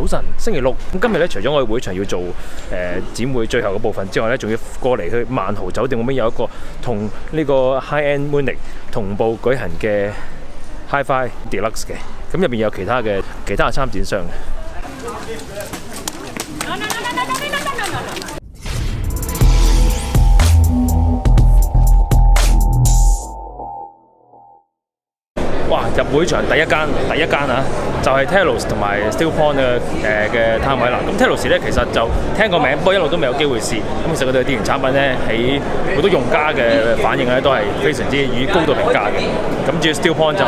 早晨，星期六。咁今日咧，除咗我哋會場要做展會最後嘅部分之外咧，仲要過嚟去萬豪酒店嗰邊有一個同呢個 High End Munich 同步舉行嘅 Hi-Fi Deluxe 嘅。咁入邊有其他嘅參展商嘅。哇！入會場第一間啊，就係 Telos 同埋 Stillpoint 嘅攤位啦。咁 Telos 咧其實就聽個名，不過一路都未有機會試。咁其實佢哋嘅電源產品咧，喺好多用家嘅反應咧都係非常之以高度評價嘅。咁至於 Stillpoint 就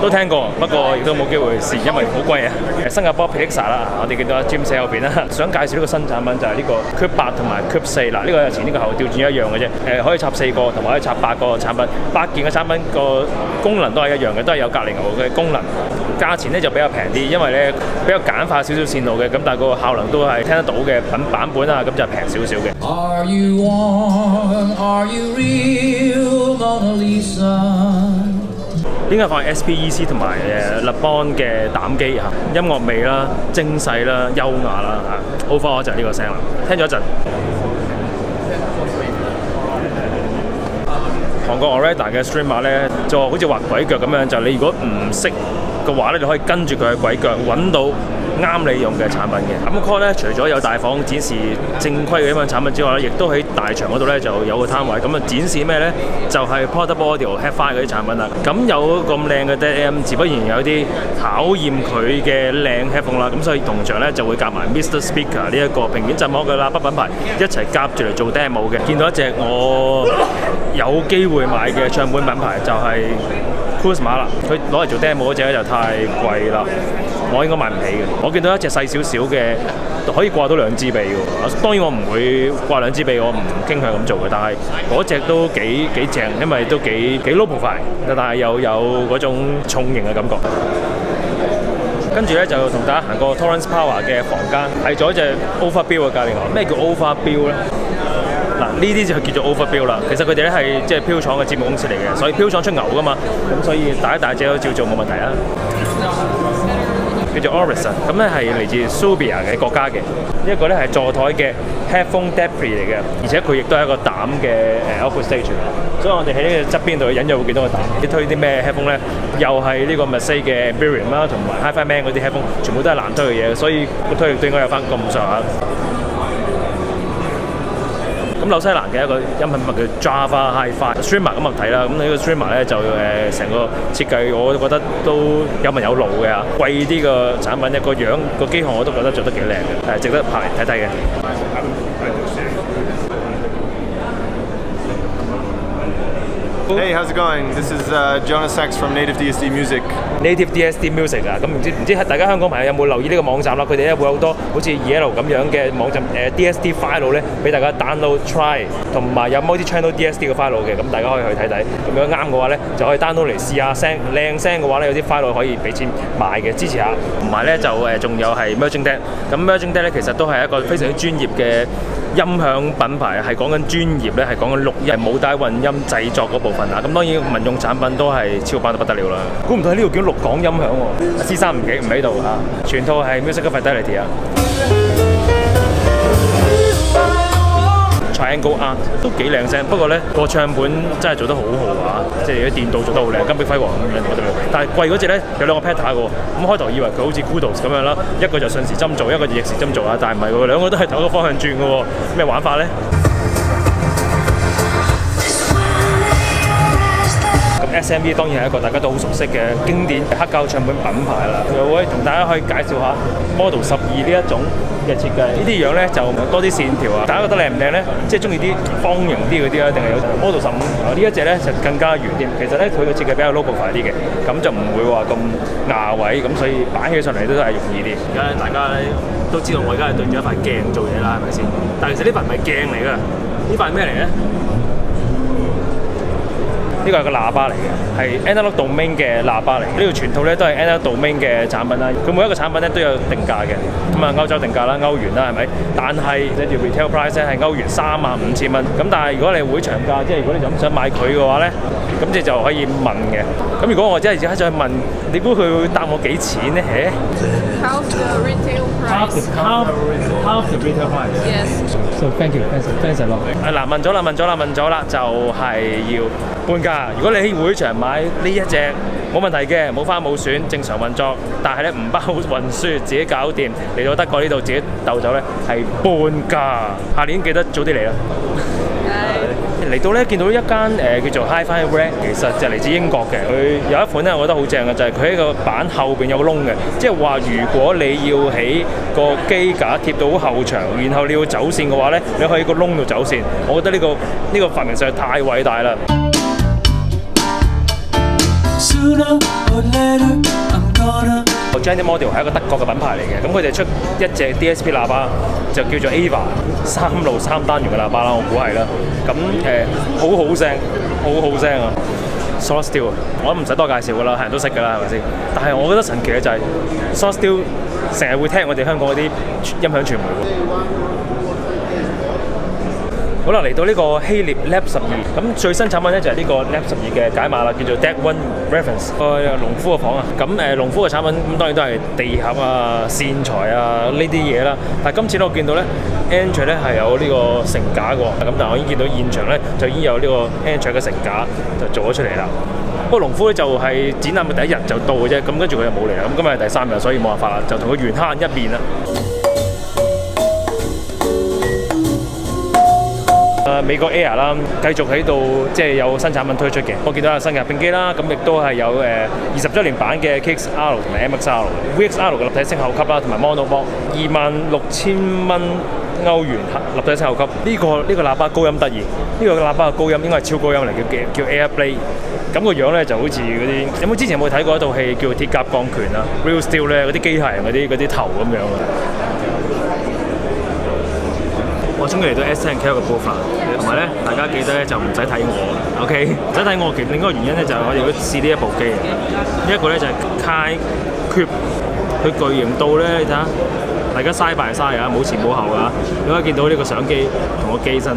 都聽過，不過亦都冇機會試，因為好貴啊。新加坡 Pizza 啦，我哋見到阿 Jim 喺後邊啦，想介紹呢個新產品就係呢個 Cube 8同埋 Cube 4。嗱，呢個前呢個後調轉一樣嘅啫。可以插4個同埋可以插8個產品，8件嘅產品個功能都係一樣嘅，都係有隔離牛嘅功能。價錢咧就比較平啲，因為咧比較簡化少少線路嘅，咁但係個效能都係聽得到嘅版本啊，咁就平少少嘅。Are you warm? Are you real, Mona Lisa? 應該放 SPEC 同埋立邦嘅膽機嚇，音樂味啦、精細啦、優雅啦嚇 ，overall 就係呢個聲啦。聽咗一陣。韓國 Oreda 嘅 streamer 咧，就好似畫鬼腳咁樣，就你如果唔識嘅話咧，你可以跟住佢嘅鬼腳揾到啱你用嘅產品嘅。咁 Call 咧，除咗有大房展示正規嘅咁樣產品之外咧，亦都喺大場嗰度咧就有個攤位，咁啊展示咩咧？就係 Portable Audio Headphone 嗰啲產品啦。咁有咁靚嘅 DAM， 自不然有啲考驗佢嘅靚 headphone 啦。咁所以同場咧就會夾埋 Mr. Speaker 呢一個平面振膜嘅喇叭品牌一齊夾住嚟做 demo 嘅。見到一隻我有機會買嘅唱片品牌就係 Kuzma 啦，佢攞嚟做 demo 嗰隻咧就太貴啦，我應該買唔起嘅。我見到一隻細少少嘅可以掛到2支臂嘅，當然我唔會掛2支臂，我唔傾向咁做嘅。但係嗰隻都幾正，因為都幾 low profile，但係又有嗰種重型嘅感覺。跟住咧就同大家行過 Torrance Power 嘅房間，睇咗隻 Overbuild 嘅價廉牛。咩叫 Overbuild 咧？嗱，呢啲就叫做 Overbuild 啦。其實佢哋咧係即係標廠嘅節目公司嚟嘅，所以標廠出牛噶嘛，咁所以大隻都照做冇問題啦。叫做 Orison， 咁咧係嚟自 Subia 嘅國家嘅，呢一個咧係座台嘅 headphone deploy 嚟嘅，而且佢亦都係一個膽嘅output stage， 所以我哋喺呢個側邊度隱約會見到個膽。你推啲咩 headphone 咧？又係呢個 Massey 嘅 Imperium 啦，同埋 Hi-Fi Man 嗰啲 headphone， 全部都係難推嘅嘢，所以個推力都應該有翻咁上下。咁紐西蘭嘅一個音頻物叫 Java Hi-Fi Streamer 咁睇啦，咁呢個 Streamer 咧就成個設計我覺得都有文有路嘅嚇，貴啲個產品一個樣個機殼我都覺得做得幾靚嘅，值得拍嚟睇睇嘅。Hey, how's it going? This is Jonas Sachs from Native DSD Music. Native DSD Music 啊，咁唔知大家香港朋友有冇留意呢個網站啦？佢哋咧會有好多好似 EL 咁樣嘅網站DSD file 咧，俾大家 download try， 同埋有 multi-channel DSD 嘅 file 嘅，咁大家可以去睇睇。咁如果啱嘅話咧，就可以 download 嚟試下聲，靚聲嘅話咧，有啲 file 可以俾錢買嘅，支持下。同埋咧就仲有係 Merging Deck， 咁 Merging Deck 咧其實都係一個非常之專業嘅音響品牌，係講緊專業咧，係講緊錄音、母帶混音製作嗰部分啊。咁當然民用產品都係超棒到不得了啦。估唔到喺呢度見到6港音響喎，C3唔喺度嚇，全套係 Music Fidelity 啊。Triangle Art 都幾靚聲，不過咧個唱盤真係做得好豪華，即係啲電鍍做得好靚，金碧輝煌咁樣不得了。但係貴嗰隻咧有2個 pattern 嘅喎，咁開頭以為佢好似 Kudos 咁樣啦，一個就順時針做，一個就逆時針做啊，但係唔係喎，兩個都係同一個方向轉嘅喎，咩玩法咧？SMV 當然係一個大家都好熟悉嘅經典黑膠唱片品牌啦。我會同大家可以介紹下 Model 12呢一種嘅設計。呢啲樣咧就多啲線條啊，大家覺得靚唔靚咧？即係中意啲方形啲嗰啲啊，定係有 Model 15呢一隻咧就更加圓啲。其實咧佢嘅設計比較 low profile 啲嘅，咁就唔會話咁牙位，咁所以擺起上嚟都係容易啲。而家大家咧都知道我而家係對住一塊鏡做嘢啦，係咪先？但其實呢塊唔係鏡嚟㗎，呢塊係咩嚟咧？呢個係個喇叭嚟嘅，係 Analog Domain 嘅喇叭嚟。呢個全套咧都係 Analog Domain 嘅產品啦。佢每一個產品咧都有定價嘅，咁啊歐洲定價啦，歐元啦，係咪？但係你條 retail price 咧係歐元35,000蚊。咁但係如果你會場價，即係如果你就咁想買佢嘅話咧，咁你就可以問嘅。咁如果我真係而家再問，你估佢會答我幾錢咧？ How's the retail half the retail price. Yes. So thank you, thanks a lot. 嗱，問咗啦，就係要半價。如果你喺會場買呢一隻冇問題嘅，冇花冇損，正常運作，但係咧唔包運輸，自己搞掂。嚟到德國呢度自己鬥走咧係半價。下年記得早啲嚟啦。嚟到咧見到一間叫做 Hi-Fi Rack， 其實就嚟自英國嘅。佢有一款咧，我覺得好正嘅，就係佢喺個板後邊有個窿嘅，即係話如果你要喺個機架貼到後牆，然後你要走線嘅話咧，你可以喺個窿度走線。我覺得呢個發明實在太偉大啦！General Model 係一個德國嘅品牌嚟嘅，咁佢哋出一隻 DSP 喇叭就叫做 Ava 3路3單元嘅喇叭啦，我估係啦。咁好聲啊 ！Solid Steel 我都唔使多介紹噶啦，係人都識噶啦，係咪先？但係我覺得神奇嘅就係 Solid Steel 成日會聽我哋香港嗰啲音響傳媒喎。好啦，嚟到呢個希臘 Lab 12，咁最新產品咧就係呢個 Lab 12嘅解碼啦，叫做 Deck One Reference 個農夫嘅房啊。咁農夫嘅產品咁當然都係地盒啊、線材啊呢啲嘢啦。但係今次咧我見到咧 Anture 咧係有呢個成架嘅喎，咁但係我已經見到現場咧就已經有呢個 Anture 嘅成架就做咗出嚟啦。不過農夫咧就係展覽嘅第一日就到嘅啫，咁跟住佢就冇嚟啦。咁今日係第3日，所以冇辦法啦，就同佢緣慳一面啦。美國 Air 啦，繼續喺度即係有新產品推出嘅。我見到有新嘅合併機啦，咁亦都係有20週年版嘅 KXR 同埋 MXR、VXR 嘅立體聲後級啦，同埋 Mono Box 26,000蚊歐元立體聲後級。呢個喇叭高音得意，呢個喇叭嘅高音應該係超高音嚟嘅，叫 Airblade。咁個樣咧就好似嗰啲，有冇之前有冇睇過一套戲叫《鐵甲鋼拳》啊 ？Real Steel 咧嗰啲機械人嗰啲頭咁樣啊！我終於嚟到 S10K 嘅 booth 啦，同埋咧大家記得咧就唔使睇我 ，OK？ 唔使睇我，其實另一個原因咧就係我哋要試呢一部機。呢一個咧就係 Kai Cube， 佢巨型到咧，你睇下，大家side by side啊，冇前冇後啊，你可以見到呢個相機同個機身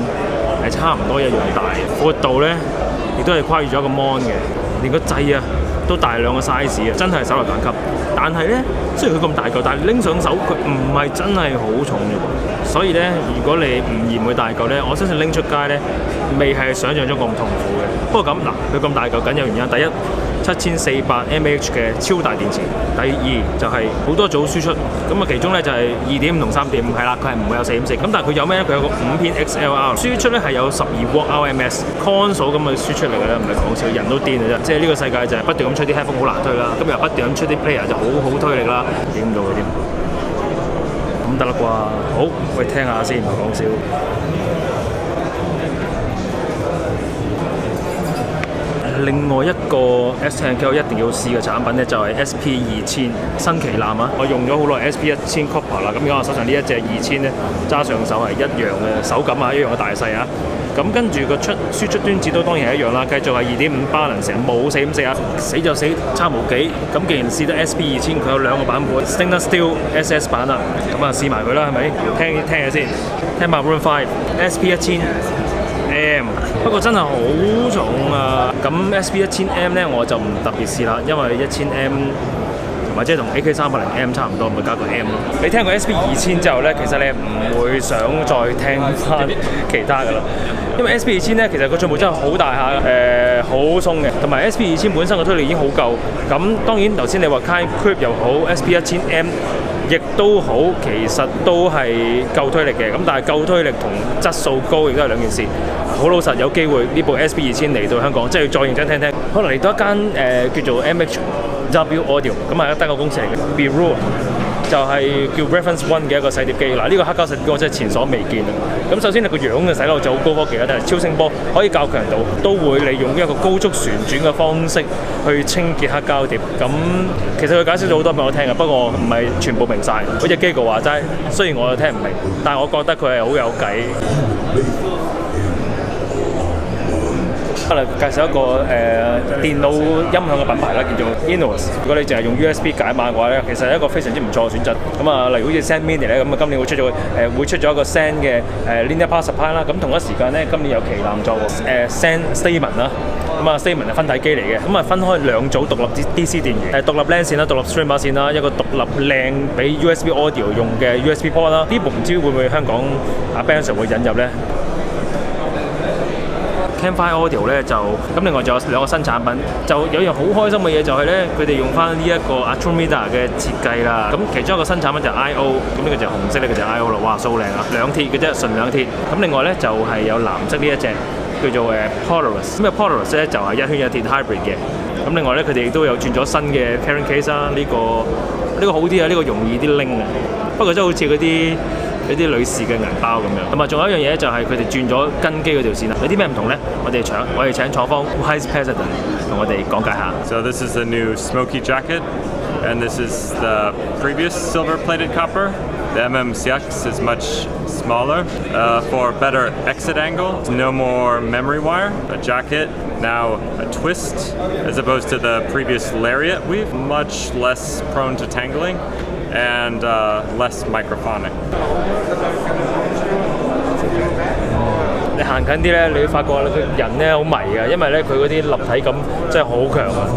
係差唔多一樣大，闊度咧亦都係跨越咗一個 mon 嘅，連個掣啊都大兩個 size 啊，真係手提彈級。但係咧，雖然佢咁大嚿，但係拎上手佢唔係真係好重嘅喎。所以咧，如果你唔嫌佢大嚿咧，我相信拎出街咧，未係想像中咁痛苦嘅。不過咁嗱，佢咁大嚿緊有原因。第一，7400 mAh 嘅超大電池；第二就係好多組輸出，咁啊其中咧就係2.5同3.5，係啦，佢係唔會有4.4。咁但係佢有咩咧？佢有個5片 XLR 輸出咧係有12W RMS console 咁嘅輸出嚟嘅咧，唔係講笑，人都癲嘅啫。即係呢個世界就係不斷咁出啲 headphone 好難推啦，咁又不斷咁出啲 player 就好推力啦，影唔到佢添。咁得啦啩？好，喂，聽下先，唔係講笑。另外一個 S10K 一定要試嘅產品咧，就係 SP2000新旗艦啊！我用咗好耐 SP1000 Copper 啦，咁而家我手上呢一隻2000咧，揸上手係一樣嘅手感啊，一樣嘅大細啊。咁跟住個輸出端子都當然係一樣啦，繼續係2.5 Balance，冇4.4啊，死就死差無幾。咁既然試得 SP2000，佢有兩個版本 Stainless Steel SS 版啊，咁啊試埋佢啦，係咪？聽下先，聽下 Room 5 SP1000。不過真係好重啊！咁 SP1000M 咧我就唔特別試啦，因為1000M 同埋即係同 AK380M 差唔多，咪加個 M 咯。你聽過 SP2000之後咧，其實你唔會想再聽翻其他噶啦，因為 SP2000咧其實個進步真係好大下，好鬆嘅，同埋 SP2000本身嘅推力已經好夠。咁當然頭先你話 Kai Cube 又好 SP1000M。亦都好，其實都係夠推力嘅，咁但係夠推力同質素高亦都係兩件事。好老實，有機會呢部 SP2000嚟到香港，即係要再認真聽聽。可能嚟到一間叫做 MHW Audio， 咁係一間德國公司嚟嘅 Beru， 就係叫 Reference One 嘅一個細碟機。嗱，呢個黑膠細碟機我真係前所未見啊！咁首先你個樣嘅洗腦就好高科技啦，但係超聲波可以較強度，都會利用一個高速旋轉嘅方式去清潔黑膠碟。咁其實佢解釋咗好多俾我聽嘅，不過唔係全部明晒。好似Gigo話齋，雖然我聽唔明，但係我覺得佢係好有計。嚟介紹一個電腦音響嘅品牌啦，叫做 Innovis。如果你淨係用 USB 解碼嘅話咧，其實係一個非常之唔錯嘅選擇。咁啊，例如好似 Zen Mini 咧，咁啊今年會出咗一個 Zen 嘅Linear Power Supply 啦。咁同一時間咧，今年有旗艦作Zen Statement 啦。咁啊 Statement 係分體機嚟嘅，咁啊分開兩組獨立 DC 電源，獨立 LAN 線啦，獨立 Streamer 線啦，一個獨立靚俾 USB Audio 用嘅 USB port 啦。呢部唔知會唔會香港Ben Sir 會引入咧？Campfire Audio 咧就咁，另外仲有兩個新產品，就有一樣好開心嘅嘢就係咧，佢哋用翻呢一個 Ultramedia 嘅設計啦。咁其中一個新產品就係 I/O， 咁呢個就紅色，呢個就係 I/O 啦，哇，數靚啊，兩鐵嘅啫，純兩鐵。咁另外咧就係有藍色呢一隻叫做Polaris， 咁嘅 Polaris 咧就係一圈一鐵 hybrid 嘅。咁另外咧佢哋亦都有轉咗新嘅 carrying case 啦，呢個好啲啊，呢個容易啲拎啊。不過真係好似嗰啲女士嘅銀包咁樣。同埋仲有一樣嘢就係佢哋轉咗跟機嗰條線啦。有啲咩唔同咧？我哋請廠方 Vice President 同我哋講解下。So this is the new smoky jacket, and this is the previous silver-plated copper. The MMCX is much smaller for better exit angle. No more memory wire. A jacket now a twist as opposed to the previous lariat weave. Much less prone to tangling and less microphonic. 你行近啲咧，你會發覺佢人咧好迷嘅，因為咧佢嗰啲立體感真係好強啊！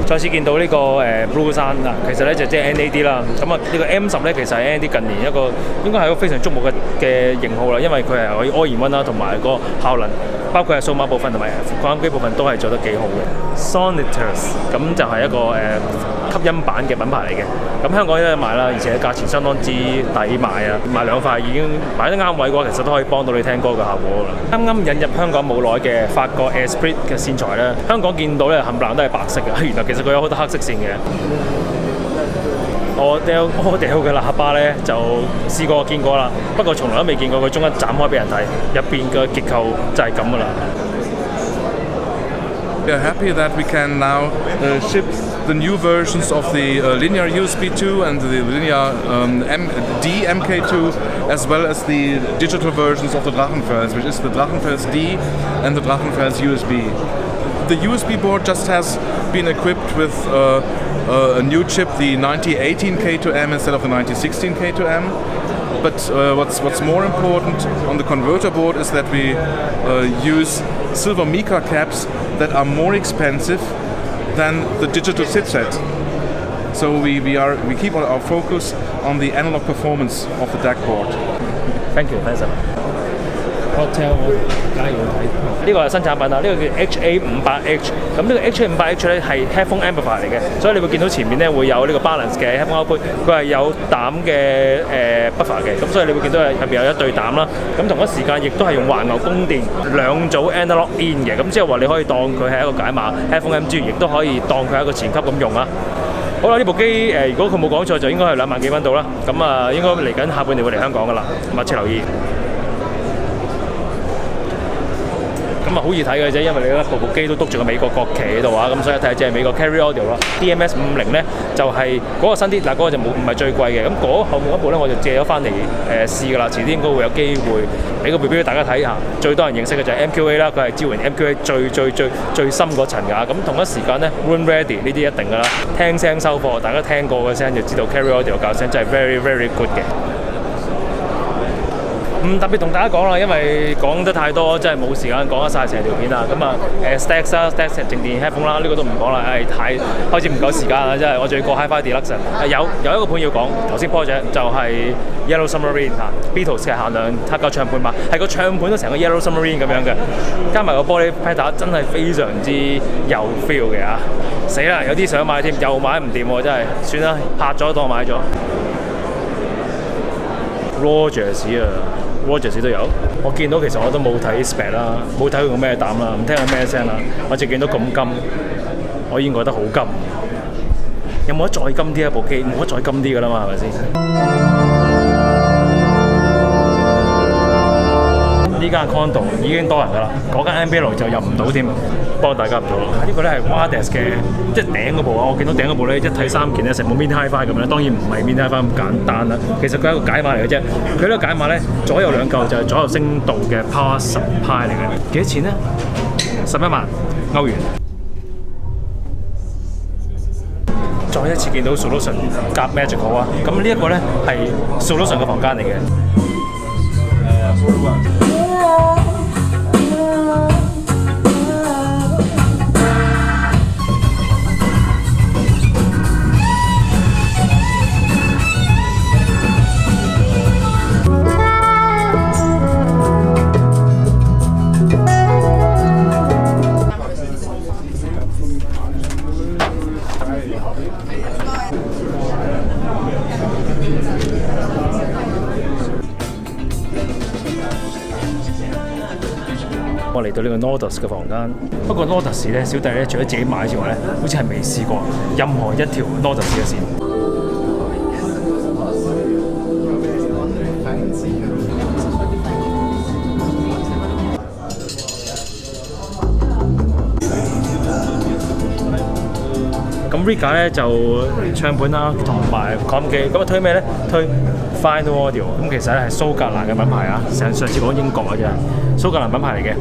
再次見到呢個Blue 山嗱，其實咧就即係 NAD 啦。咁啊，呢個 M10咧其實係 NAD 近年一個應該係一個非常矚目嘅型號啦，因為佢係可以 all in one啦，同埋個效能，包括係數碼部分同埋擴音機部分都係做得幾好嘅。Sonitus 咁就係一個吸音板嘅品牌嚟嘅。咁香港都有賣啦，而且價錢相當之抵買啊！買兩塊已經擺得啱位嘅話，其實都可以幫到你聽歌嘅效果啦。啱啱引入香港冇耐嘅法國 Esprit 嘅線材咧，香港見到咧冚唪唥都係白色嘅，原來其實佢有好多黑色線嘅。Audio 嘅喇叭咧就試過見過啦，不過從來都未見過佢中間斬開俾人睇，入邊嘅結構就係咁噶啦。We are happy that we can now ship the new versions of the linear USB 2 and the linear DMK2, as well as the digital versions of the Drachenfels, which is the Drachenfels D and the Drachenfels USB. The USB board just has been equipped with a new chip, the 9018K2M instead of the 9016K2M. But what's more important on the converter board is that we use silver mica caps that are more expensive than the digital chipset. So we keep our focus on the analog performance of the DAC board. Thank you, Professor. Hotel 我梗係要睇。呢個係新產品啦，呢個叫 HA500H。咁呢個 HA500H 咧係 headphone amplifier 嚟嘅，所以你會見到前面咧會有呢個 balance 嘅 headphone output，佢係有膽嘅buffer 嘅，咁所以你會見到入邊有一對膽啦。咁同一時間亦都係用環牛供電兩組 analog in 嘅，咁即係話你可以當佢係一個解碼 headphone M 之餘，亦都可以當佢係一個前級咁用啦。好啦，呢部機如果佢冇講錯，就應該係2萬幾蚊到啦。咁啊，應該嚟緊下半年會嚟香港噶啦，密切留意。咁啊好易睇嘅啫，因為你部機都篤住個美國國旗喺度啊，咁所以睇下只係美國 Carry Audio 啦。DMS 50咧就係嗰個新啲，但係嗰個就唔係最貴嘅。咁後面嗰部咧我就借咗翻嚟試㗎啦，遲啲應該會有機會俾個 review 大家睇下。最多人認識嘅就係 MQA 啦，佢係支援 MQA 最深嗰層㗎。咁同一時間咧 Room Ready 呢啲一定㗎啦，聽聲收貨，大家聽過嘅聲就知道 Carry Audio 教聲真係 very very good 嘅。唔特別同大家講啦，因為講得太多，真係冇時間講得晒成條片啦。咁啊，Stax 啦 ，Stax 靜電 headphone 啦，呢個都唔講啦，太開始唔夠時間啦，真係。我仲要過 Hi-Fi Deluxe。有一個盤要講，頭先 project 就係 Yellow Submarine 嚇 ，Beatles 嘅限量黑膠唱盤版，係個唱盤都成個 Yellow Submarine 咁樣嘅，加埋個玻璃 pedal 真係非常之有 feel 嘅啊！死啦，有啲想買添，又買唔掂喎，真係，算啦，拍咗當買咗。Rogers 啊！ Rogers 都有，我見到其實我都冇睇 spec 啦，冇睇佢用咩膽啦，唔聽佢咩聲啦，我淨見到咁金，我已經覺得好金。有冇得再金啲一部機？冇得再金啲㗎啦嘛，係咪先？呢間 condo 已經多人㗎啦，嗰間 MBL 就入唔到添，幫大家入到。呢個咧係 Wardes 嘅，即係頂嗰部啊！我見到頂嗰部咧一睇三件咧成部 Mini Hi-Fi 咁樣，當然唔係 Mini Hi-Fi 咁簡單啦。其實佢係一個解碼嚟嘅啫。佢呢個解碼咧左右兩嚿就係左右聲道嘅 Power Supply 嚟嘅。幾多錢咧？11萬歐元。再一次見到 Solution 夾 Magical 啊！咁呢一個咧係 Solution 嘅房間嚟嘅。我嚟到呢個 Nordos 嘅房間，不過 Nordos 咧，小弟咧除咗自己買之外咧，好似係未試過任何一條 Nordos 嘅線。咁 Riga 咧就唱盤啦，同埋擴音機，咁啊推咩咧？推 Final Audio， 咁其實咧係蘇格蘭嘅品牌啊，上次講英國嘅啫，蘇格蘭品牌嚟嘅。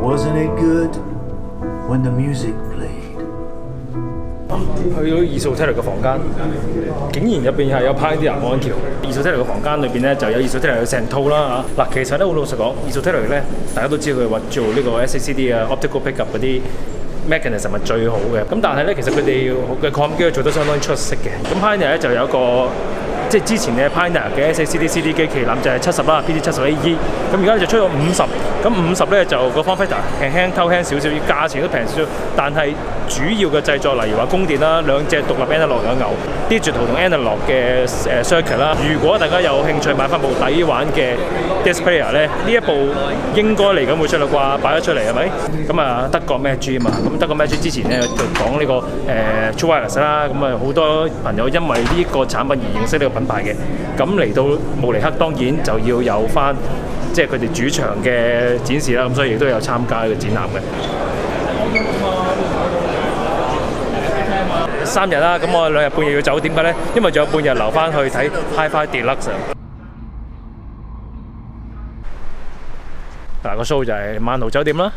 Wasn't it good when the music played? 去到 Esoteric 嘅房間，竟然入邊係有 Pioneer 安條。Esoteric 嘅房間裏邊咧就有 Esoteric 有成套啦嚇。嗱，其實咧好老實講 ，Esoteric 咧大家都知道佢話做呢個 SACD 啊、Optical Pickup 嗰啲 mechanism 係最好嘅。咁但係咧，其實佢哋嘅擴音機做得相當出色嘅。咁 Pioneer 咧就有一個。即係之前嘅 Pioneer 嘅 SACD CD 機旗艦就係70啦 ，PD70AE， 咁而家就出咗50，咁50咧就個 form factor 輕偷輕少少，價錢都平少少，但係主要嘅製作例如話供電啦，兩隻獨立 analog 有牛 ，digital 同 analog 嘅circuit 啦。如果大家有興趣買翻部抵玩嘅 disc player 咧，呢一部應該嚟緊會出啦啩，擺咗出嚟係咪？咁啊德國 Magic 啊嘛，咁德國 Magic 之前咧就講呢個True Wireless 啦，咁啊好多朋友因為呢個產品而認識呢個品牌嘅，咁嚟到慕尼黑當然就要有翻即係佢哋主場嘅展示啦，咁所以亦都有參加呢個展覽嘅。3日啦，咁我2日半夜要走，點解咧？因為仲有半日留翻去睇 Hi-Fi Deluxe。嗱，個 show 就係萬豪酒店啦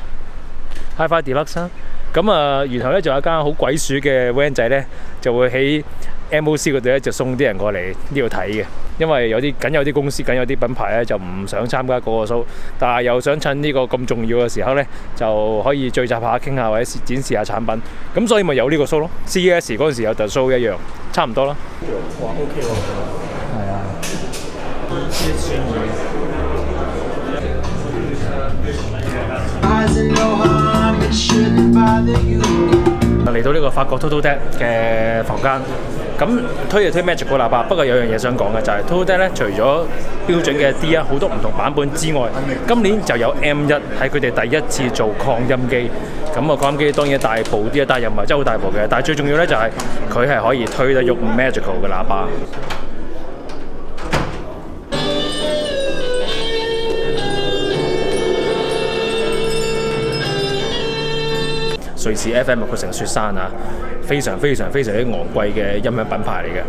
，Hi-Fi Deluxe 啦。咁啊，然後咧仲有一間好鬼鼠嘅 van 仔咧，就會喺 MOC 嗰度咧就送啲人過嚟呢度睇嘅，因為有啲公司有啲品牌咧就唔想參加嗰個 show， 但係又想趁呢個咁重要嘅時候咧就可以聚集下傾下或者展示下產品，咁所以咪有呢個 show 咯。CES 嗰陣時有特 show 一樣，差唔多啦。哇 OK 喎，係啊。嚟到呢個法國 Total-Tech 嘅房間，咁推就推 Magic 個喇叭，不過有樣嘢想講嘅就係 Total-Tech 咧，除咗標準嘅 D 啊好多唔同版本之外，今年就有 M1 係佢哋第一次做擴音機。咁個擴音機當然大部啲啊，但係又唔係真係好大部嘅。但係最重要咧就係佢係可以推得喐 Magical 嘅喇叭。瑞士 FM 佢成雪山啊，非常之昂貴嘅音響品牌嚟嘅。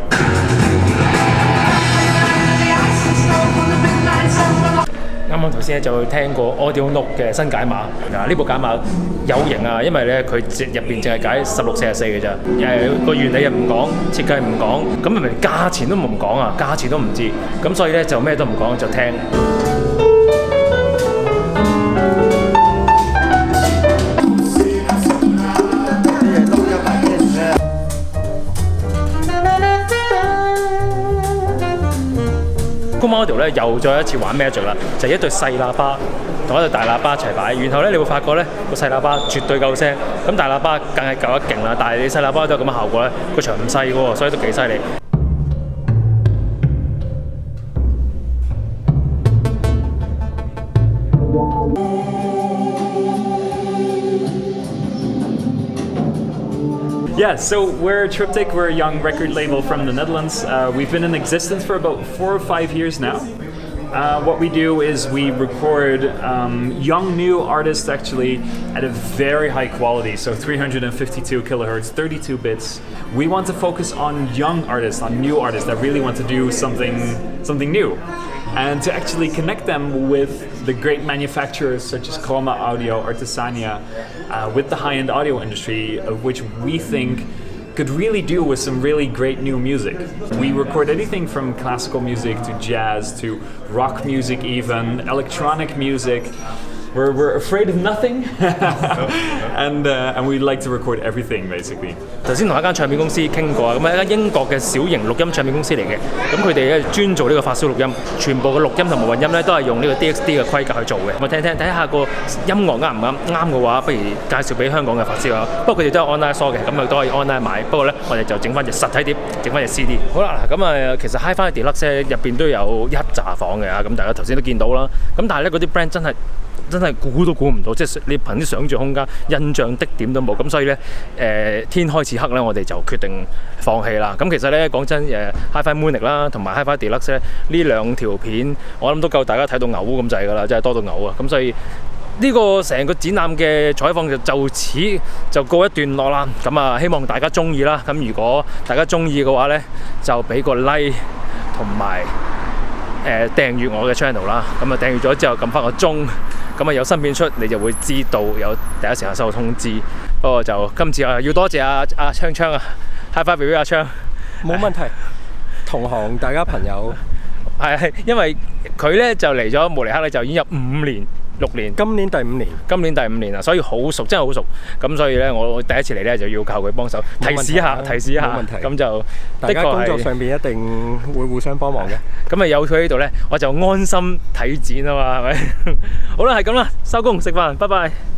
啱啱頭先咧就聽過 Audio Note 嘅新解碼，嗱呢部解碼有型啊，因為咧佢入邊淨係解1644嘅咋，個原理又唔講，設計唔講，咁明明價錢都唔講啊，價錢都唔知，咁所以咧就咩都唔講就聽。Model 咧又再一次玩 Magic 啦，就係一對細喇叭同一對大喇叭一齊擺，然後咧你會發覺咧個細喇叭絕對夠聲，咁大喇叭梗係夠得勁啦，但係你細喇叭都有咁嘅效果咧，個場唔細嘅喎，所以都幾犀利。Yeah, so we're Triptych. We're a young record label from the Netherlands. We've been in existence for about 4 or 5 years now. What we do is we record young new artists actually at a very high quality, so 352 kilohertz, 32 bits. We want to focus on young artists, on new artists that really want to do something new, and to actually connect them with the great manufacturers such as Chroma Audio, Artesania, with the high-end audio industry, of which we think could really do with some really great new music. We record anything from classical music to jazz to rock music, even electronic music. We're afraid of nothing, and we like to record everything basically. 頭先同一間唱片公司傾過，咁係一間英國嘅小型錄音唱片公司嚟嘅，咁佢哋咧專做呢個發燒錄音，全部嘅錄音同埋混音咧都係用呢個 DXD 嘅規格去做嘅。我聽睇下個音樂啱唔啱，啱嘅話，不如介紹俾香港嘅發燒啊。不過佢哋都有 online store 嘅，咁啊都可以 online 買。不過咧，我哋就整翻隻實體碟，整翻隻 CD。好啦，咁啊，其實 HiFi Deluxe 入邊都有一紮房嘅，咁大家頭先都見到啦。咁但係咧嗰啲 brand 真係估都估唔到，即係你憑啲想像空間，印象的點都冇。咁所以咧，天開始黑咧，我哋就決定放棄啦。咁其實咧講真，HiFi Munich 啦，同埋 HiFi Deluxe 咧呢兩條片，我諗都夠大家睇到嘔咁滯㗎啦，真係多到嘔啊！咁所以呢個成個展覽嘅採訪就此就告一段落啦。咁啊，希望大家中意啦。咁如果大家中意嘅話咧，就俾個 like 同埋訂閱我嘅 channel 啦。咁啊，訂閱咗之後撳翻個鐘。咁啊有新片出，你就會知道有第一時間收到通知。不過就今次要多謝阿昌昌啊 ，HiFi 俾阿昌。冇問題，同行大家朋友。係因為佢咧就嚟咗慕尼黑咧就已經有5年。6年，今年第5年啊，所以好熟，真係好熟。咁所以咧，我第一次嚟咧就要靠佢幫手提示下，冇問題。咁就大家工作上邊一定會互相幫忙嘅。咁啊有佢喺度咧，我就安心睇展啊嘛，係咪？好啦，係咁啦，收工食飯，拜拜。